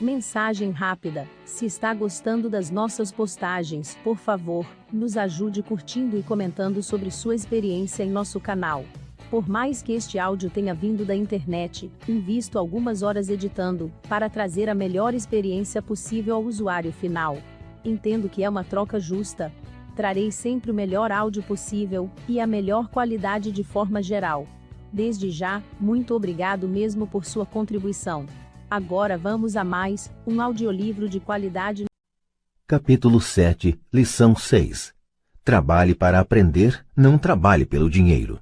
Mensagem rápida: se está gostando das nossas postagens, por favor, nos ajude curtindo e comentando sobre sua experiência em nosso canal. Por mais que este áudio tenha vindo da internet, invisto algumas horas editando, para trazer a melhor experiência possível ao usuário final. Entendo que é uma troca justa. Trarei sempre o melhor áudio possível, e a melhor qualidade de forma geral. Desde já, muito obrigado mesmo por sua contribuição. Agora vamos a mais um audiolivro de qualidade. Capítulo 7, Lição 6. Trabalhe para aprender, não trabalhe pelo dinheiro.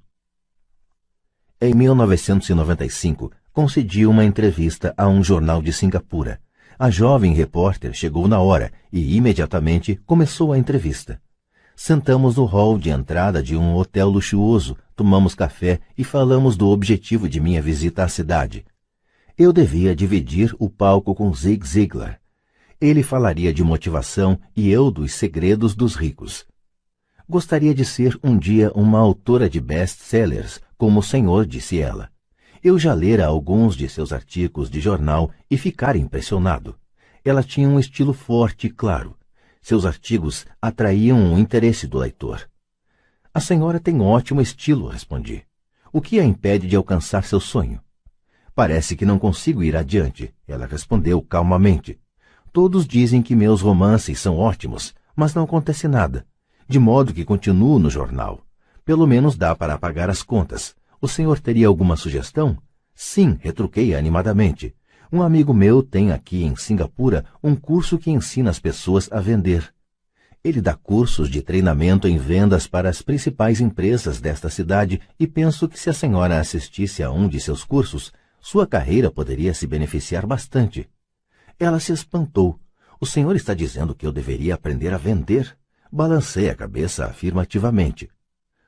Em 1995, concedi uma entrevista a um jornal de Singapura. A jovem repórter chegou na hora e imediatamente começou a entrevista. Sentamos no hall de entrada de um hotel luxuoso, tomamos café e falamos do objetivo de minha visita à cidade. Eu devia dividir o palco com Zig Ziglar. Ele falaria de motivação e eu dos segredos dos ricos. Gostaria de ser um dia uma autora de best-sellers, como o senhor, disse ela. Eu já lera alguns de seus artigos de jornal e ficara impressionado. Ela tinha um estilo forte e claro. Seus artigos atraíam o interesse do leitor. A senhora tem ótimo estilo, respondi. O que a impede de alcançar seu sonho? Parece que não consigo ir adiante, ela respondeu calmamente. Todos dizem que meus romances são ótimos, mas não acontece nada. De modo que continuo no jornal. Pelo menos dá para pagar as contas. O senhor teria alguma sugestão? Sim, retruquei animadamente. Um amigo meu tem aqui em Singapura um curso que ensina as pessoas a vender. Ele dá cursos de treinamento em vendas para as principais empresas desta cidade e penso que se a senhora assistisse a um de seus cursos, sua carreira poderia se beneficiar bastante. Ela se espantou. O senhor está dizendo que eu deveria aprender a vender? Balancei a cabeça afirmativamente.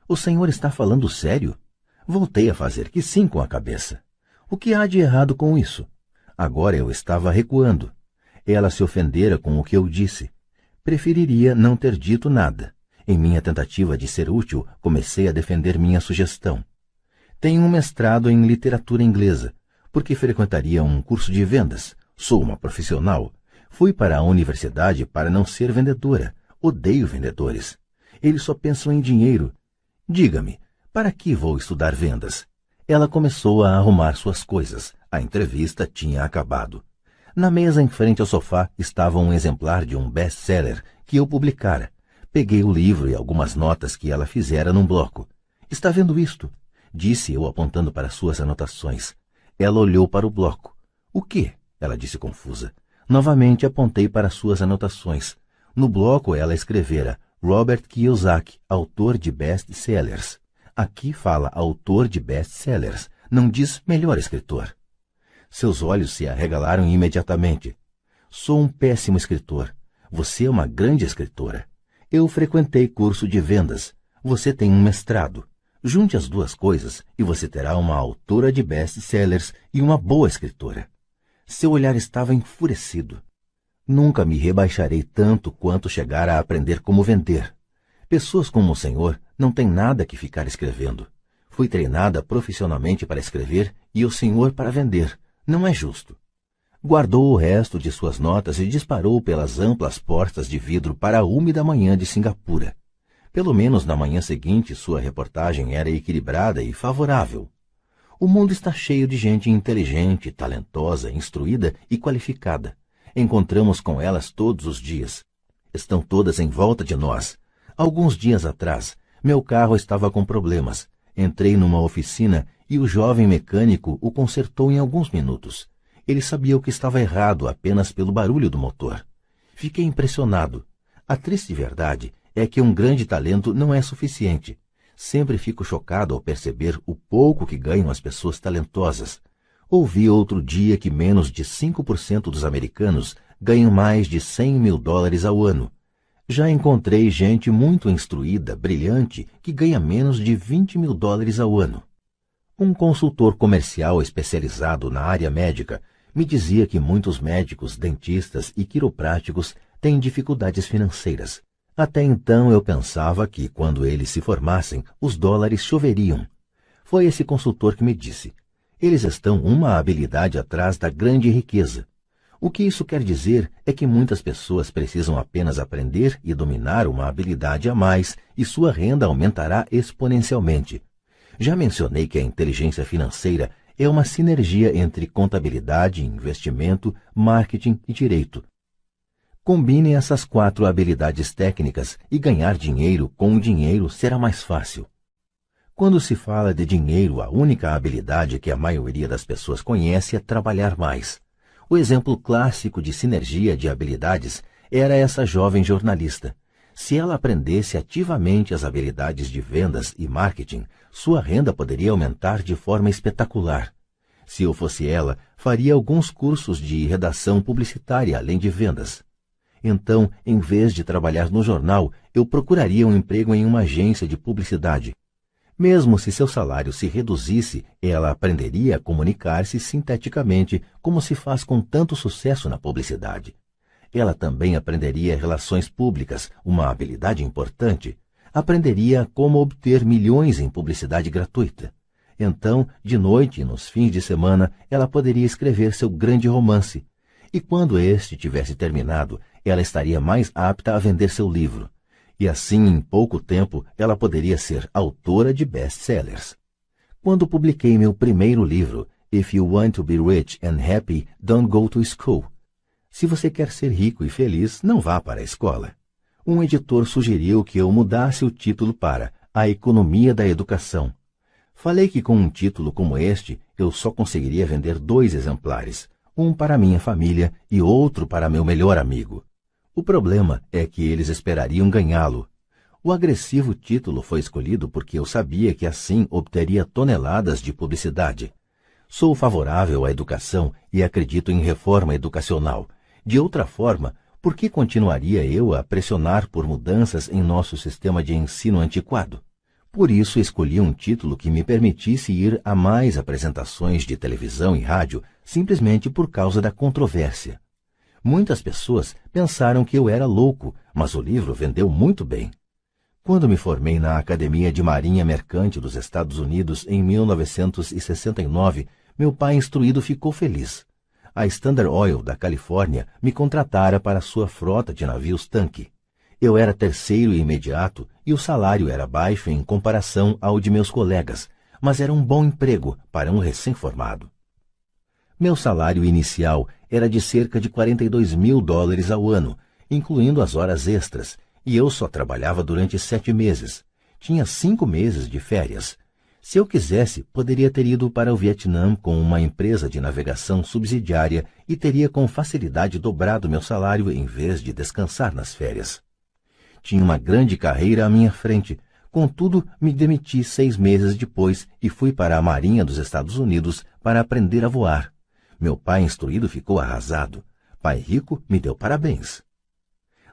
O senhor está falando sério? Voltei a fazer que sim com a cabeça. O que há de errado com isso? Agora eu estava recuando. Ela se ofendera com o que eu disse. Preferiria não ter dito nada. Em minha tentativa de ser útil, comecei a defender minha sugestão. Tenho um mestrado em literatura inglesa. Por que frequentaria um curso de vendas? Sou uma profissional. Fui para a universidade para não ser vendedora. Odeio vendedores. Eles só pensam em dinheiro. Diga-me, para que vou estudar vendas? Ela começou a arrumar suas coisas. A entrevista tinha acabado. Na mesa em frente ao sofá estava um exemplar de um best-seller que eu publicara. Peguei o livro e algumas notas que ela fizera num bloco. Está vendo isto? Disse eu apontando para suas anotações. Ela olhou para o bloco. O quê? Ela disse confusa. Novamente apontei para suas anotações. No bloco ela escrevera Robert Kiyosaki, autor de best-sellers. Aqui fala autor de best-sellers, não diz melhor escritor. Seus olhos se arregalaram imediatamente. Sou um péssimo escritor. Você é uma grande escritora. Eu frequentei curso de vendas. Você tem um mestrado. Junte as duas coisas e você terá uma autora de best-sellers e uma boa escritora. Seu olhar estava enfurecido. Nunca me rebaixarei tanto quanto chegar a aprender como vender. Pessoas como o senhor não têm nada que ficar escrevendo. Fui treinada profissionalmente para escrever e o senhor para vender. Não é justo. Guardou o resto de suas notas e disparou pelas amplas portas de vidro para a úmida manhã de Singapura. Pelo menos na manhã seguinte sua reportagem era equilibrada e favorável. O mundo está cheio de gente inteligente, talentosa, instruída e qualificada. Encontramos com elas todos os dias. Estão todas em volta de nós. Alguns dias atrás, meu carro estava com problemas. Entrei numa oficina e o jovem mecânico o consertou em alguns minutos. Ele sabia o que estava errado apenas pelo barulho do motor. Fiquei impressionado. A triste verdade é que um grande talento não é suficiente. Sempre fico chocado ao perceber o pouco que ganham as pessoas talentosas. Ouvi outro dia que menos de 5% dos americanos ganham mais de $100.000 ao ano. Já encontrei gente muito instruída, brilhante, que ganha menos de $20.000 ao ano. Um consultor comercial especializado na área médica me dizia que muitos médicos, dentistas e quiropráticos têm dificuldades financeiras. Até então eu pensava que, quando eles se formassem, os dólares choveriam. Foi esse consultor que me disse: eles estão uma habilidade atrás da grande riqueza. O que isso quer dizer é que muitas pessoas precisam apenas aprender e dominar uma habilidade a mais e sua renda aumentará exponencialmente. Já mencionei que a inteligência financeira é uma sinergia entre contabilidade, investimento, marketing e direito. Combine essas 4 habilidades técnicas e ganhar dinheiro com o dinheiro será mais fácil. Quando se fala de dinheiro, a única habilidade que a maioria das pessoas conhece é trabalhar mais. O exemplo clássico de sinergia de habilidades era essa jovem jornalista. Se ela aprendesse ativamente as habilidades de vendas e marketing, sua renda poderia aumentar de forma espetacular. Se eu fosse ela, faria alguns cursos de redação publicitária além de vendas. Então, em vez de trabalhar no jornal, eu procuraria um emprego em uma agência de publicidade. Mesmo se seu salário se reduzisse, ela aprenderia a comunicar-se sinteticamente, como se faz com tanto sucesso na publicidade. Ela também aprenderia relações públicas, uma habilidade importante. Aprenderia como obter milhões em publicidade gratuita. Então, de noite e nos fins de semana, ela poderia escrever seu grande romance. E quando este tivesse terminado, ela estaria mais apta a vender seu livro. E assim, em pouco tempo, ela poderia ser autora de best-sellers. Quando publiquei meu primeiro livro, If You Want to Be Rich and Happy, Don't Go to School. Se você quer ser rico e feliz, não vá para a escola. Um editor sugeriu que eu mudasse o título para A Economia da Educação. Falei que com um título como este, eu só conseguiria vender 2 exemplares, um para minha família e outro para meu melhor amigo. O problema é que eles esperariam ganhá-lo. O agressivo título foi escolhido porque eu sabia que assim obteria toneladas de publicidade. Sou favorável à educação e acredito em reforma educacional. De outra forma, por que continuaria eu a pressionar por mudanças em nosso sistema de ensino antiquado? Por isso escolhi um título que me permitisse ir a mais apresentações de televisão e rádio, simplesmente por causa da controvérsia. Muitas pessoas pensaram que eu era louco, mas o livro vendeu muito bem. Quando me formei na Academia de Marinha Mercante dos Estados Unidos em 1969, meu pai instruído ficou feliz. A Standard Oil da Califórnia me contratara para sua frota de navios-tanque. Eu era terceiro e imediato e o salário era baixo em comparação ao de meus colegas, mas era um bom emprego para um recém-formado. Meu salário inicial era de cerca de $42.000 ao ano, incluindo as horas extras, e eu só trabalhava durante 7 meses. Tinha 5 meses de férias. Se eu quisesse, poderia ter ido para o Vietnã com uma empresa de navegação subsidiária e teria com facilidade dobrado meu salário em vez de descansar nas férias. Tinha uma grande carreira à minha frente, contudo me demiti 6 meses depois e fui para a Marinha dos Estados Unidos para aprender a voar. Meu pai instruído ficou arrasado. Pai rico me deu parabéns.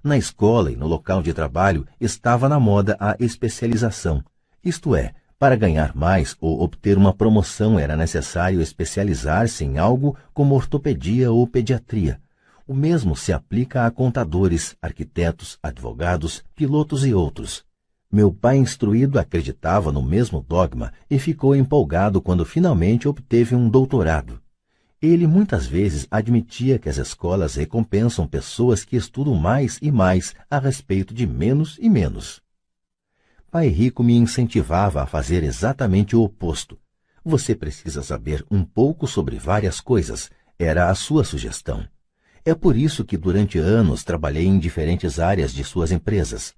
Na escola e no local de trabalho estava na moda a especialização. Isto é, para ganhar mais ou obter uma promoção era necessário especializar-se em algo como ortopedia ou pediatria. O mesmo se aplica a contadores, arquitetos, advogados, pilotos e outros. Meu pai instruído acreditava no mesmo dogma e ficou empolgado quando finalmente obteve um doutorado. Ele muitas vezes admitia que as escolas recompensam pessoas que estudam mais e mais a respeito de menos e menos. Pai rico me incentivava a fazer exatamente o oposto. Você precisa saber um pouco sobre várias coisas, era a sua sugestão. É por isso que durante anos trabalhei em diferentes áreas de suas empresas.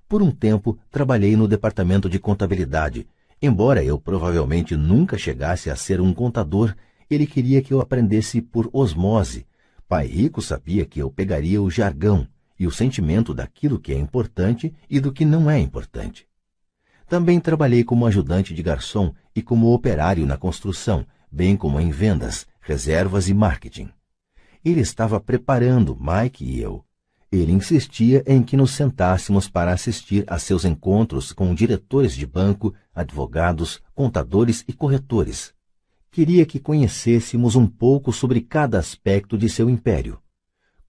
Por um tempo, trabalhei no departamento de contabilidade. Embora eu provavelmente nunca chegasse a ser um contador, ele queria que eu aprendesse por osmose. Pai rico sabia que eu pegaria o jargão e o sentimento daquilo que é importante e do que não é importante. Também trabalhei como ajudante de garçom e como operário na construção, bem como em vendas, reservas e marketing. Ele estava preparando Mike e eu. Ele insistia em que nos sentássemos para assistir a seus encontros com diretores de banco, advogados, contadores e corretores. Queria que conhecêssemos um pouco sobre cada aspecto de seu império.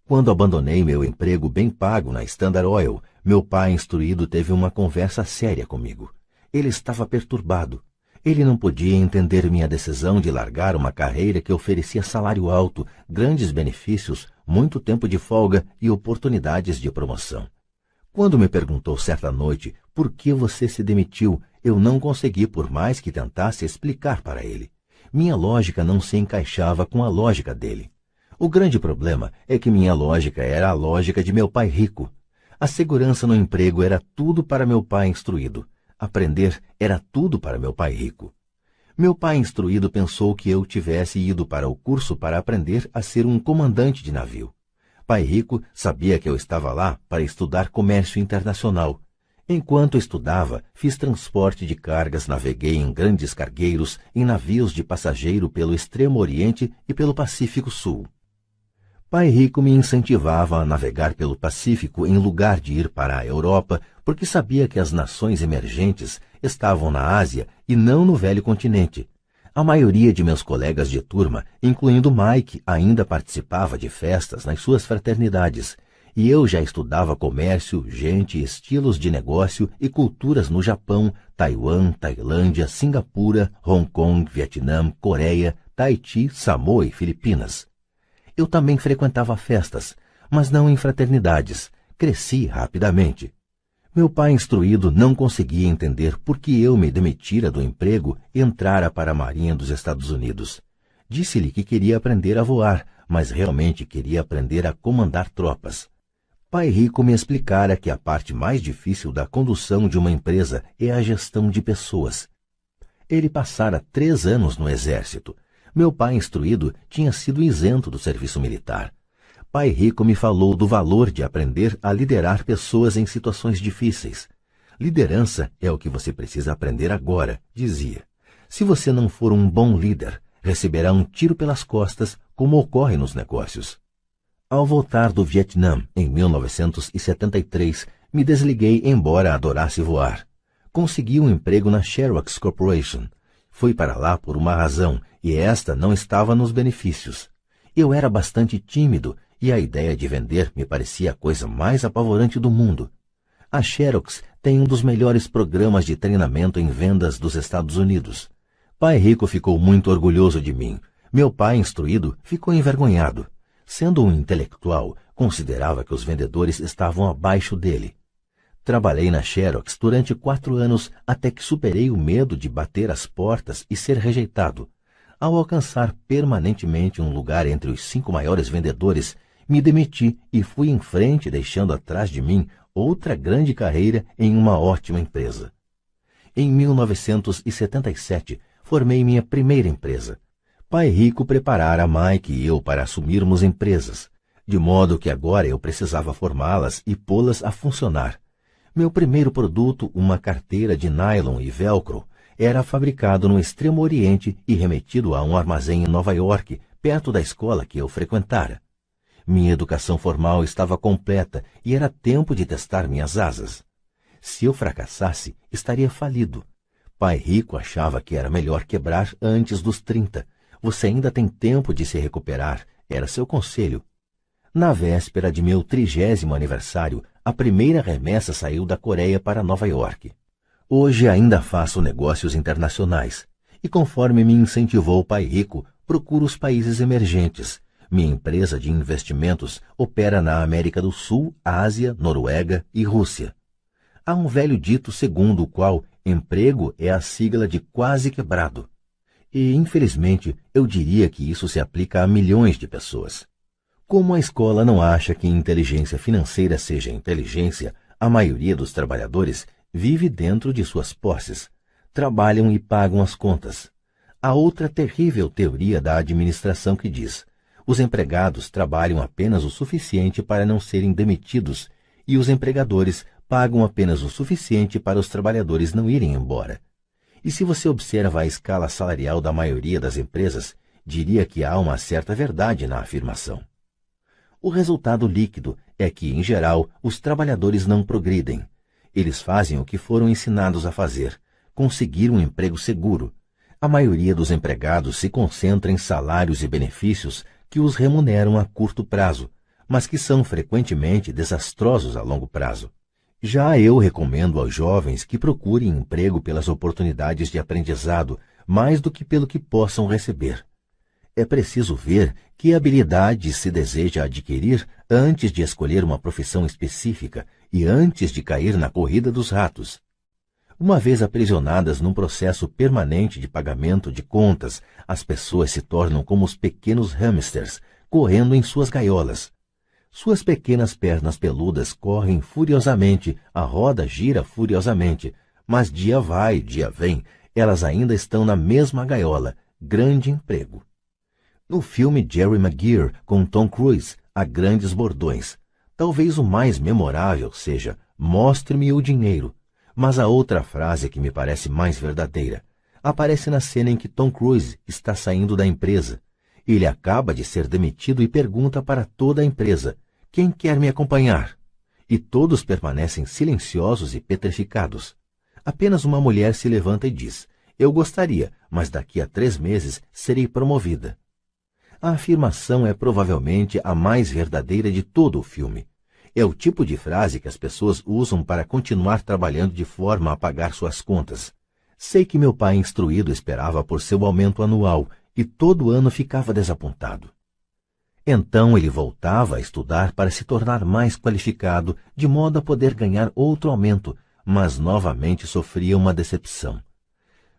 Quando abandonei meu emprego bem pago na Standard Oil, meu pai instruído teve uma conversa séria comigo. Ele estava perturbado. Ele não podia entender minha decisão de largar uma carreira que oferecia salário alto, grandes benefícios, muito tempo de folga e oportunidades de promoção. Quando me perguntou certa noite por que você se demitiu, eu não consegui, por mais que tentasse explicar para ele. Minha lógica não se encaixava com a lógica dele. O grande problema é que minha lógica era a lógica de meu pai rico. A segurança no emprego era tudo para meu pai instruído. Aprender era tudo para meu pai rico. Meu pai instruído pensou que eu tivesse ido para o curso para aprender a ser um comandante de navio. Pai rico sabia que eu estava lá para estudar comércio internacional. Enquanto estudava, fiz transporte de cargas, naveguei em grandes cargueiros, em navios de passageiro pelo Extremo Oriente e pelo Pacífico Sul. Pai rico me incentivava a navegar pelo Pacífico em lugar de ir para a Europa, porque sabia que as nações emergentes estavam na Ásia e não no velho continente. A maioria de meus colegas de turma, incluindo Mike, ainda participava de festas nas suas fraternidades, e eu já estudava comércio, gente, estilos de negócio e culturas no Japão, Taiwan, Tailândia, Singapura, Hong Kong, Vietnã, Coreia, Tahiti, Samoa e Filipinas. Eu também frequentava festas, mas não em fraternidades. Cresci rapidamente. Meu pai instruído não conseguia entender por que eu me demitira do emprego e entrara para a Marinha dos Estados Unidos. Disse-lhe que queria aprender a voar, mas realmente queria aprender a comandar tropas. Pai rico me explicara que a parte mais difícil da condução de uma empresa é a gestão de pessoas. Ele passara 3 anos no exército. Meu pai instruído tinha sido isento do serviço militar. Pai rico me falou do valor de aprender a liderar pessoas em situações difíceis. Liderança é o que você precisa aprender agora, dizia. Se você não for um bom líder, receberá um tiro pelas costas, como ocorre nos negócios. Ao voltar do Vietnã, em 1973, me desliguei embora adorasse voar. Consegui um emprego na Xerox Corporation. Fui para lá por uma razão, e esta não estava nos benefícios. Eu era bastante tímido, e a ideia de vender me parecia a coisa mais apavorante do mundo. A Xerox tem um dos melhores programas de treinamento em vendas dos Estados Unidos. Pai rico ficou muito orgulhoso de mim. Meu pai instruído ficou envergonhado. Sendo um intelectual, considerava que os vendedores estavam abaixo dele. Trabalhei na Xerox durante 4 anos até que superei o medo de bater as portas e ser rejeitado. Ao alcançar permanentemente um lugar entre os 5 maiores vendedores, me demiti e fui em frente, deixando atrás de mim outra grande carreira em uma ótima empresa. Em 1977, formei minha primeira empresa. Pai rico preparara Mike e eu para assumirmos empresas, de modo que agora eu precisava formá-las e pô-las a funcionar. Meu primeiro produto, uma carteira de nylon e velcro, era fabricado no Extremo Oriente e remetido a um armazém em Nova York, perto da escola que eu frequentara. Minha educação formal estava completa e era tempo de testar minhas asas. Se eu fracassasse, estaria falido. Pai rico achava que era melhor quebrar antes dos 30. Você ainda tem tempo de se recuperar, era seu conselho. Na véspera de meu 30º aniversário, a primeira remessa saiu da Coreia para Nova York. Hoje ainda faço negócios internacionais, e conforme me incentivou o pai rico, procuro os países emergentes. Minha empresa de investimentos opera na América do Sul, Ásia, Noruega e Rússia. Há um velho dito segundo o qual emprego é a sigla de quase quebrado. E, infelizmente, eu diria que isso se aplica a milhões de pessoas. Como a escola não acha que inteligência financeira seja inteligência, a maioria dos trabalhadores vive dentro de suas posses. Trabalham e pagam as contas. Há outra terrível teoria da administração que diz: os empregados trabalham apenas o suficiente para não serem demitidos e os empregadores pagam apenas o suficiente para os trabalhadores não irem embora. E se você observa a escala salarial da maioria das empresas, diria que há uma certa verdade na afirmação. O resultado líquido é que, em geral, os trabalhadores não progridem. Eles fazem o que foram ensinados a fazer, conseguir um emprego seguro. A maioria dos empregados se concentra em salários e benefícios que os remuneram a curto prazo, mas que são frequentemente desastrosos a longo prazo. Já eu recomendo aos jovens que procurem emprego pelas oportunidades de aprendizado, mais do que pelo que possam receber. É preciso ver que habilidades se deseja adquirir antes de escolher uma profissão específica e antes de cair na corrida dos ratos. Uma vez aprisionadas num processo permanente de pagamento de contas, as pessoas se tornam como os pequenos hamsters, correndo em suas gaiolas. Suas pequenas pernas peludas correm furiosamente, a roda gira furiosamente, mas dia vai, dia vem, elas ainda estão na mesma gaiola, grande emprego. No filme Jerry Maguire, com Tom Cruise, há grandes bordões. Talvez o mais memorável seja "Mostre-me o dinheiro", mas a outra frase que me parece mais verdadeira aparece na cena em que Tom Cruise está saindo da empresa. Ele acaba de ser demitido e pergunta para toda a empresa: "Quem quer me acompanhar?" E todos permanecem silenciosos e petrificados. Apenas uma mulher se levanta e diz: "Eu gostaria, mas daqui a 3 meses serei promovida." A afirmação é provavelmente a mais verdadeira de todo o filme. É o tipo de frase que as pessoas usam para continuar trabalhando de forma a pagar suas contas. Sei que meu pai instruído esperava por seu aumento anual e todo ano ficava desapontado. Então ele voltava a estudar para se tornar mais qualificado, de modo a poder ganhar outro aumento, mas novamente sofria uma decepção.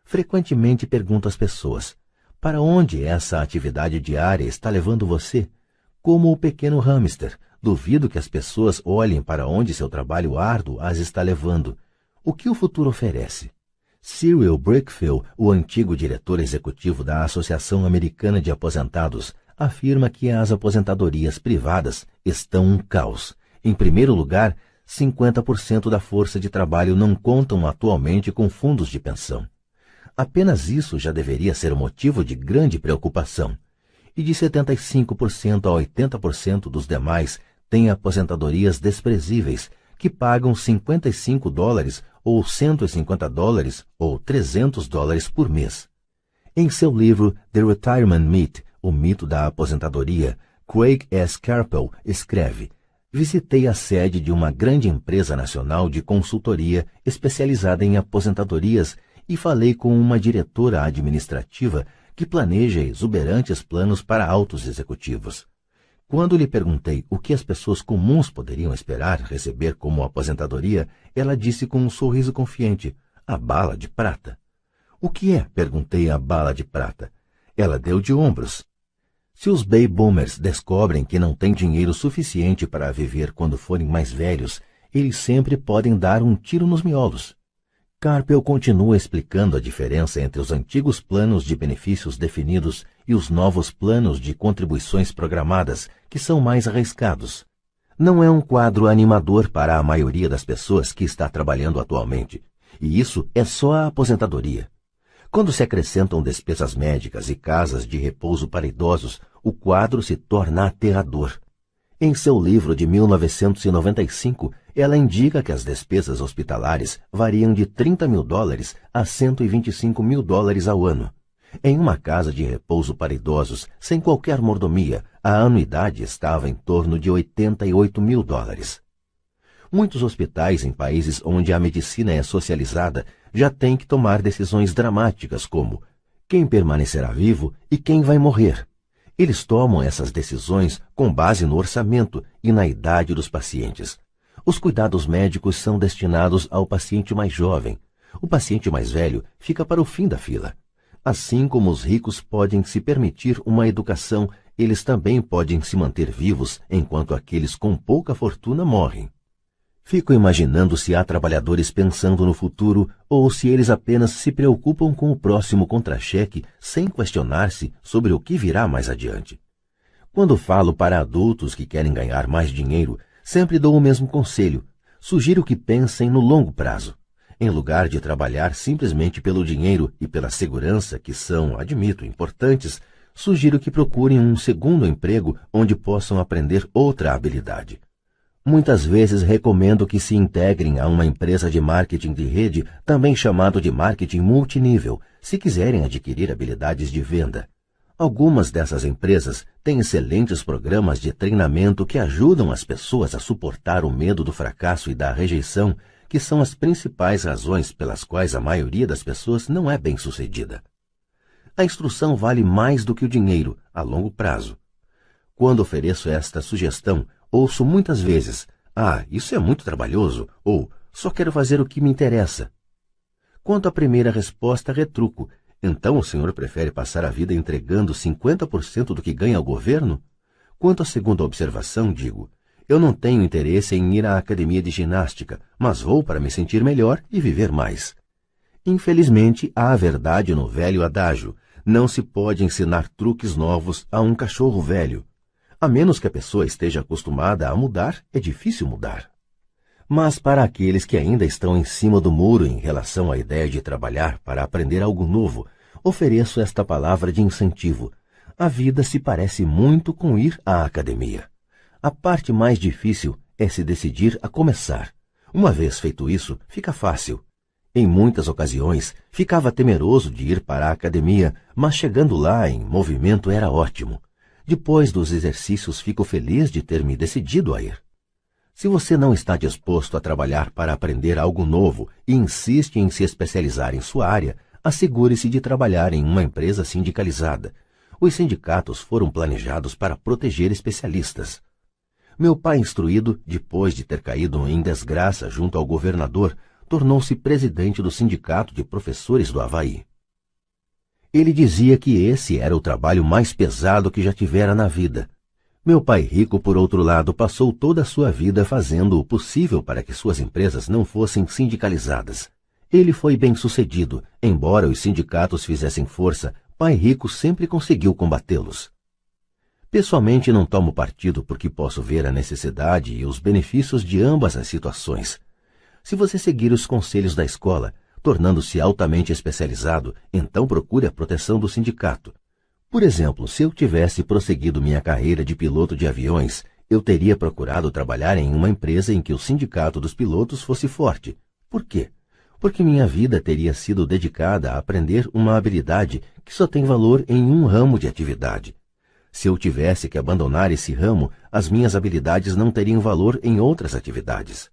Frequentemente pergunto às pessoas: "Para onde essa atividade diária está levando você?" Como o pequeno hamster, duvido que as pessoas olhem para onde seu trabalho árduo as está levando. O que o futuro oferece? Cyril Brickfield, o antigo diretor executivo da Associação Americana de Aposentados, afirma que as aposentadorias privadas estão um caos. Em primeiro lugar, 50% da força de trabalho não contam atualmente com fundos de pensão. Apenas isso já deveria ser motivo de grande preocupação. E de 75% a 80% dos demais têm aposentadorias desprezíveis, que pagam $55 ou $150 ou $300 por mês. Em seu livro The Retirement Myth, o mito da aposentadoria, Craig S. Carpel escreve: "Visitei a sede de uma grande empresa nacional de consultoria especializada em aposentadorias e falei com uma diretora administrativa que planeja exuberantes planos para altos executivos. Quando lhe perguntei o que as pessoas comuns poderiam esperar receber como aposentadoria, ela disse com um sorriso confiante: 'A bala de prata.' 'O que é?' perguntei a bala de prata. Ela deu de ombros. Se os baby boomers descobrem que não têm dinheiro suficiente para viver quando forem mais velhos, eles sempre podem dar um tiro nos miolos." Carpel continua explicando a diferença entre os antigos planos de benefícios definidos e os novos planos de contribuições programadas, que são mais arriscados. Não é um quadro animador para a maioria das pessoas que está trabalhando atualmente, e isso é só a aposentadoria. Quando se acrescentam despesas médicas e casas de repouso para idosos, o quadro se torna aterrador. Em seu livro de 1995, ela indica que as despesas hospitalares variam de $30 mil a $125 mil ao ano. Em uma casa de repouso para idosos, sem qualquer mordomia, a anuidade estava em torno de $88 mil. Muitos hospitais em países onde a medicina é socializada já têm que tomar decisões dramáticas como quem permanecerá vivo e quem vai morrer. Eles tomam essas decisões com base no orçamento e na idade dos pacientes. Os cuidados médicos são destinados ao paciente mais jovem. O paciente mais velho fica para o fim da fila. Assim como os ricos podem se permitir uma educação, eles também podem se manter vivos enquanto aqueles com pouca fortuna morrem. Fico imaginando se há trabalhadores pensando no futuro ou se eles apenas se preocupam com o próximo contra-cheque sem questionar-se sobre o que virá mais adiante. Quando falo para adultos que querem ganhar mais dinheiro, sempre dou o mesmo conselho. Sugiro que pensem no longo prazo. Em lugar de trabalhar simplesmente pelo dinheiro e pela segurança, que são, admito, importantes, sugiro que procurem um segundo emprego onde possam aprender outra habilidade. Muitas vezes recomendo que se integrem a uma empresa de marketing de rede, também chamado de marketing multinível, se quiserem adquirir habilidades de venda. Algumas dessas empresas têm excelentes programas de treinamento que ajudam as pessoas a suportar o medo do fracasso e da rejeição, que são as principais razões pelas quais a maioria das pessoas não é bem-sucedida. A instrução vale mais do que o dinheiro, a longo prazo. Quando ofereço esta sugestão, ouço muitas vezes: "Ah, isso é muito trabalhoso", ou "Só quero fazer o que me interessa". Quanto à primeira resposta, retruco: "Então o senhor prefere passar a vida entregando 50% do que ganha ao governo?" Quanto à segunda observação, digo: "Eu não tenho interesse em ir à academia de ginástica, mas vou para me sentir melhor e viver mais." Infelizmente, há a verdade no velho adágio: não se pode ensinar truques novos a um cachorro velho. A menos que a pessoa esteja acostumada a mudar, é difícil mudar. Mas para aqueles que ainda estão em cima do muro em relação à ideia de trabalhar para aprender algo novo, ofereço esta palavra de incentivo: a vida se parece muito com ir à academia. A parte mais difícil é se decidir a começar. Uma vez feito isso, fica fácil. Em muitas ocasiões, ficava temeroso de ir para a academia, mas chegando lá em movimento era ótimo. Depois dos exercícios, fico feliz de ter me decidido a ir. Se você não está disposto a trabalhar para aprender algo novo e insiste em se especializar em sua área, assegure-se de trabalhar em uma empresa sindicalizada. Os sindicatos foram planejados para proteger especialistas. Meu pai instruído, depois de ter caído em desgraça junto ao governador, tornou-se presidente do Sindicato de Professores do Havaí. Ele dizia que esse era o trabalho mais pesado que já tivera na vida. Meu pai rico, por outro lado, passou toda a sua vida fazendo o possível para que suas empresas não fossem sindicalizadas. Ele foi bem-sucedido, embora os sindicatos fizessem força, pai rico sempre conseguiu combatê-los. Pessoalmente não tomo partido porque posso ver a necessidade e os benefícios de ambas as situações. Se você seguir os conselhos da escola, tornando-se altamente especializado, então procure a proteção do sindicato. Por exemplo, se eu tivesse prosseguido minha carreira de piloto de aviões, eu teria procurado trabalhar em uma empresa em que o sindicato dos pilotos fosse forte. Por quê? Porque minha vida teria sido dedicada a aprender uma habilidade que só tem valor em um ramo de atividade. Se eu tivesse que abandonar esse ramo, as minhas habilidades não teriam valor em outras atividades.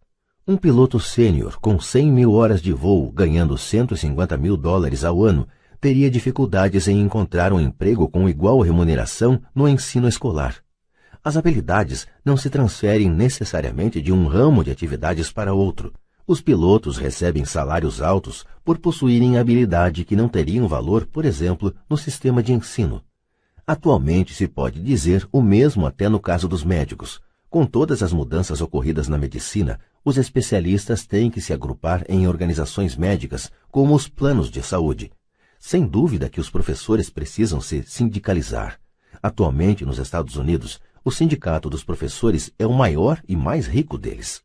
Um piloto sênior com 100 mil horas de voo, ganhando $150 mil ao ano, teria dificuldades em encontrar um emprego com igual remuneração no ensino escolar. As habilidades não se transferem necessariamente de um ramo de atividades para outro. Os pilotos recebem salários altos por possuírem habilidade que não teriam valor, por exemplo, no sistema de ensino. Atualmente se pode dizer o mesmo até no caso dos médicos. Com todas as mudanças ocorridas na medicina, os especialistas têm que se agrupar em organizações médicas, como os planos de saúde. Sem dúvida que os professores precisam se sindicalizar. Atualmente, nos Estados Unidos, o Sindicato dos Professores é o maior e mais rico deles.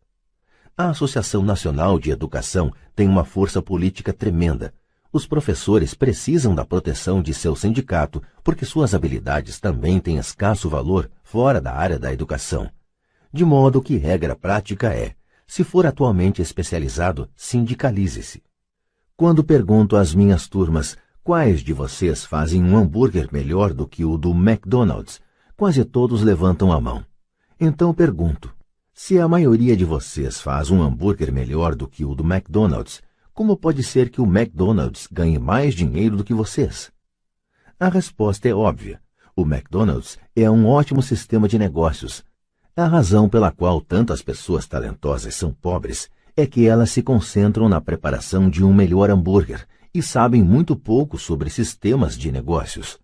A Associação Nacional de Educação tem uma força política tremenda. Os professores precisam da proteção de seu sindicato porque suas habilidades também têm escasso valor fora da área da educação. De modo que regra prática é: se for atualmente especializado, sindicalize-se. Quando pergunto às minhas turmas quais de vocês fazem um hambúrguer melhor do que o do McDonald's, quase todos levantam a mão. Então pergunto: se a maioria de vocês faz um hambúrguer melhor do que o do McDonald's, como pode ser que o McDonald's ganhe mais dinheiro do que vocês? A resposta é óbvia. O McDonald's é um ótimo sistema de negócios. A razão pela qual tantas pessoas talentosas são pobres é que elas se concentram na preparação de um melhor hambúrguer e sabem muito pouco sobre sistemas de negócios.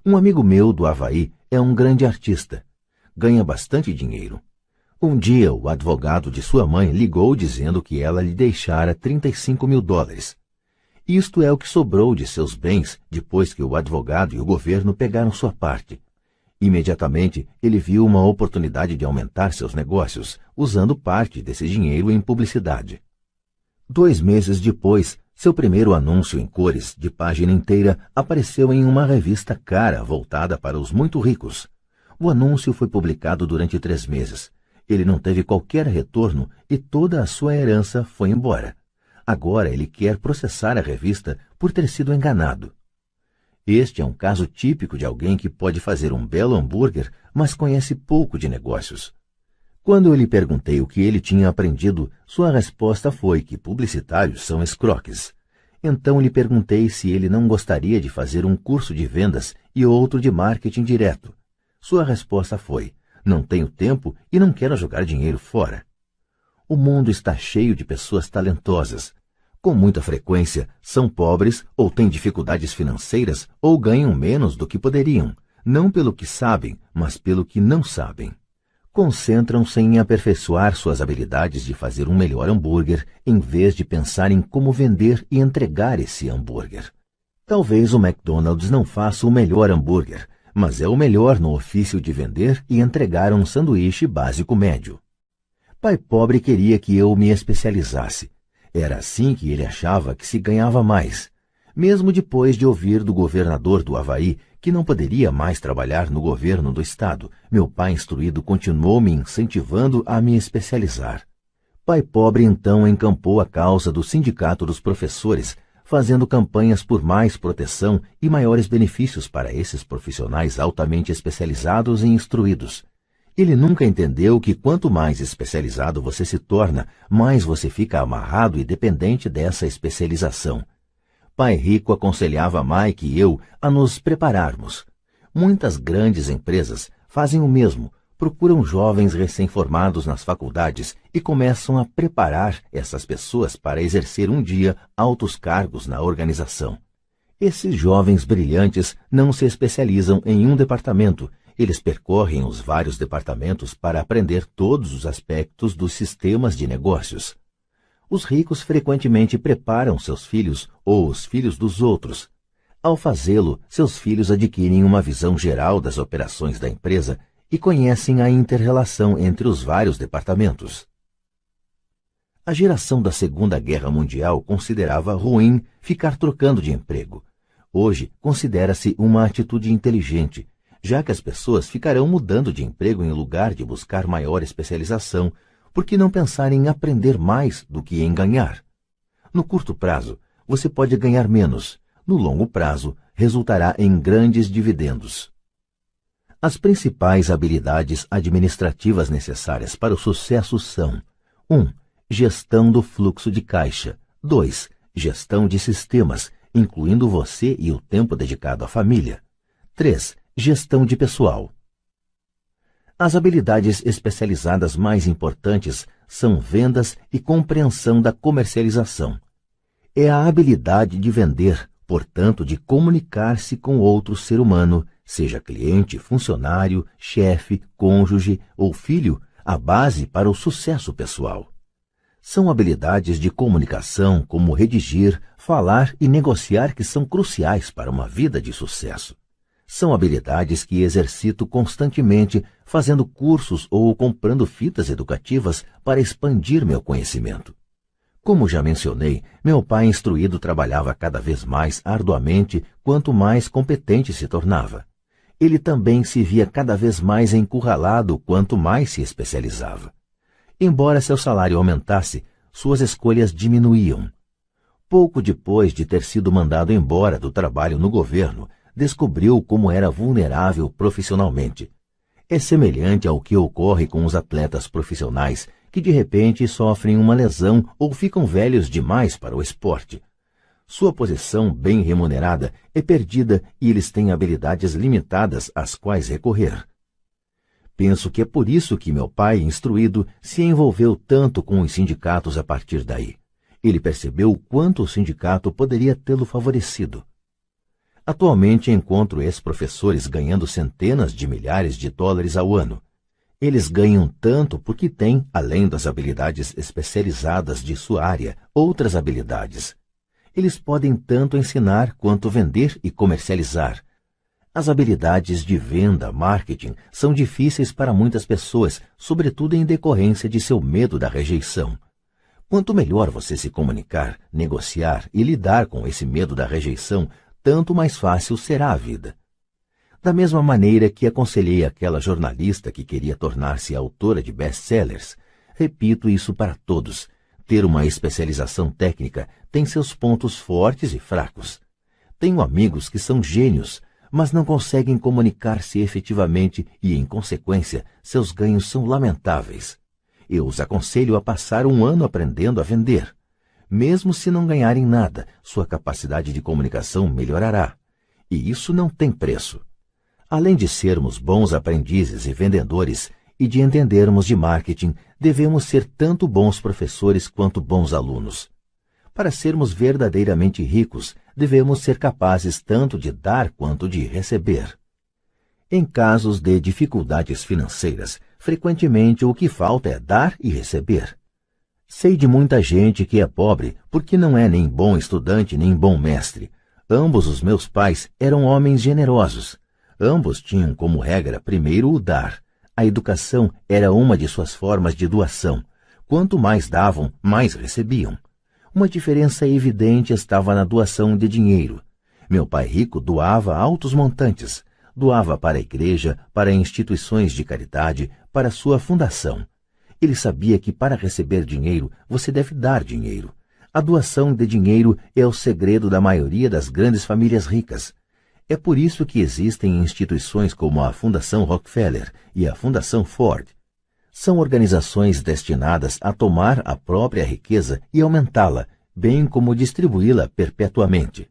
Um amigo meu do Havaí é um grande artista. Ganha bastante dinheiro. Um dia, o advogado de sua mãe ligou dizendo que ela lhe deixara $35 mil. Isto é o que sobrou de seus bens depois que o advogado e o governo pegaram sua parte. Imediatamente, ele viu uma oportunidade de aumentar seus negócios, usando parte desse dinheiro em publicidade. 2 meses depois, seu primeiro anúncio em cores, de página inteira, apareceu em uma revista cara voltada para os muito ricos. O anúncio foi publicado durante 3 meses. Ele não teve qualquer retorno e toda a sua herança foi embora. Agora ele quer processar a revista por ter sido enganado. Este é um caso típico de alguém que pode fazer um belo hambúrguer, mas conhece pouco de negócios. Quando eu lhe perguntei o que ele tinha aprendido, sua resposta foi que publicitários são escroques. Então lhe perguntei se ele não gostaria de fazer um curso de vendas e outro de marketing direto. Sua resposta foi: não tenho tempo e não quero jogar dinheiro fora. O mundo está cheio de pessoas talentosas. Com muita frequência, são pobres ou têm dificuldades financeiras ou ganham menos do que poderiam, não pelo que sabem, mas pelo que não sabem. Concentram-se em aperfeiçoar suas habilidades de fazer um melhor hambúrguer, em vez de pensar em como vender e entregar esse hambúrguer. Talvez o McDonald's não faça o melhor hambúrguer, mas é o melhor no ofício de vender e entregar um sanduíche básico médio. Pai pobre queria que eu me especializasse. Era assim que ele achava que se ganhava mais. Mesmo depois de ouvir do governador do Havaí que não poderia mais trabalhar no governo do estado, meu pai instruído continuou me incentivando a me especializar. Pai pobre então encampou a causa do Sindicato dos Professores, fazendo campanhas por mais proteção e maiores benefícios para esses profissionais altamente especializados e instruídos. Ele nunca entendeu que quanto mais especializado você se torna, mais você fica amarrado e dependente dessa especialização. Pai Rico aconselhava Mike e eu a nos prepararmos. Muitas grandes empresas fazem o mesmo, procuram jovens recém-formados nas faculdades e começam a preparar essas pessoas para exercer um dia altos cargos na organização. Esses jovens brilhantes não se especializam em um departamento, eles percorrem os vários departamentos para aprender todos os aspectos dos sistemas de negócios. Os ricos frequentemente preparam seus filhos ou os filhos dos outros. Ao fazê-lo, seus filhos adquirem uma visão geral das operações da empresa e conhecem a inter-relação entre os vários departamentos. A geração da Segunda Guerra Mundial considerava ruim ficar trocando de emprego. Hoje, considera-se uma atitude inteligente, já que as pessoas ficarão mudando de emprego em lugar de buscar maior especialização, por que não pensar em aprender mais do que em ganhar? No curto prazo, você pode ganhar menos. No longo prazo, resultará em grandes dividendos. As principais habilidades administrativas necessárias para o sucesso são: 1. Gestão do fluxo de caixa. 2. Gestão de sistemas, incluindo você e o tempo dedicado à família. 3. Gestão de pessoal. As habilidades especializadas mais importantes são vendas e compreensão da comercialização. É a habilidade de vender, portanto, de comunicar-se com outro ser humano, seja cliente, funcionário, chefe, cônjuge ou filho, a base para o sucesso pessoal. São habilidades de comunicação como redigir, falar e negociar que são cruciais para uma vida de sucesso. São habilidades que exercito constantemente, fazendo cursos ou comprando fitas educativas para expandir meu conhecimento. Como já mencionei, meu pai instruído trabalhava cada vez mais arduamente quanto mais competente se tornava. Ele também se via cada vez mais encurralado quanto mais se especializava. Embora seu salário aumentasse, suas escolhas diminuíam. Pouco depois de ter sido mandado embora do trabalho no governo, descobriu como era vulnerável profissionalmente. É semelhante ao que ocorre com os atletas profissionais, que de repente sofrem uma lesão ou ficam velhos demais para o esporte. Sua posição bem remunerada é perdida e eles têm habilidades limitadas às quais recorrer. Penso que é por isso que meu pai, instruído, se envolveu tanto com os sindicatos a partir daí. Ele percebeu o quanto o sindicato poderia tê-lo favorecido. Atualmente encontro ex-professores ganhando centenas de milhares de dólares ao ano. Eles ganham tanto porque têm, além das habilidades especializadas de sua área, outras habilidades. Eles podem tanto ensinar quanto vender e comercializar. As habilidades de venda, marketing, são difíceis para muitas pessoas, sobretudo em decorrência de seu medo da rejeição. Quanto melhor você se comunicar, negociar e lidar com esse medo da rejeição, tanto mais fácil será a vida. Da mesma maneira que aconselhei aquela jornalista que queria tornar-se autora de best-sellers, repito isso para todos. Ter uma especialização técnica tem seus pontos fortes e fracos. Tenho amigos que são gênios, mas não conseguem comunicar-se efetivamente e, em consequência, seus ganhos são lamentáveis. Eu os aconselho a passar um ano aprendendo a vender. Mesmo se não ganharem nada, sua capacidade de comunicação melhorará. E isso não tem preço. Além de sermos bons aprendizes e vendedores e de entendermos de marketing, devemos ser tanto bons professores quanto bons alunos. Para sermos verdadeiramente ricos, devemos ser capazes tanto de dar quanto de receber. Em casos de dificuldades financeiras, frequentemente o que falta é dar e receber. Sei de muita gente que é pobre porque não é nem bom estudante nem bom mestre. Ambos os meus pais eram homens generosos. Ambos tinham como regra primeiro o dar. A educação era uma de suas formas de doação. Quanto mais davam, mais recebiam. Uma diferença evidente estava na doação de dinheiro. Meu pai rico doava altos montantes. Doava para a igreja, para instituições de caridade, para sua fundação. Ele sabia que para receber dinheiro, você deve dar dinheiro. A doação de dinheiro é o segredo da maioria das grandes famílias ricas. É por isso que existem instituições como a Fundação Rockefeller e a Fundação Ford. São organizações destinadas a tomar a própria riqueza e aumentá-la, bem como distribuí-la perpetuamente.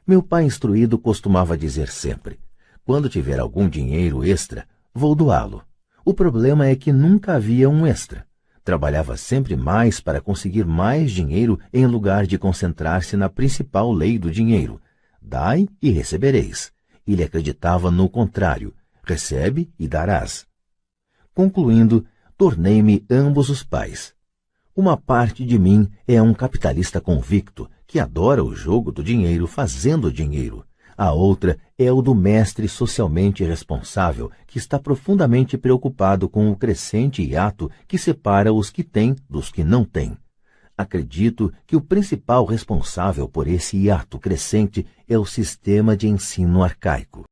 Meu pai instruído costumava dizer sempre: quando tiver algum dinheiro extra, vou doá-lo. O problema é que nunca havia um extra. Trabalhava sempre mais para conseguir mais dinheiro em lugar de concentrar-se na principal lei do dinheiro: dai e recebereis. Ele acreditava no contrário: recebe e darás. Concluindo, tornei-me ambos os pais. Uma parte de mim é um capitalista convicto que adora o jogo do dinheiro fazendo dinheiro. A outra é o do mestre socialmente responsável que está profundamente preocupado com o crescente hiato que separa os que têm dos que não têm. Acredito que o principal responsável por esse hiato crescente é o sistema de ensino arcaico.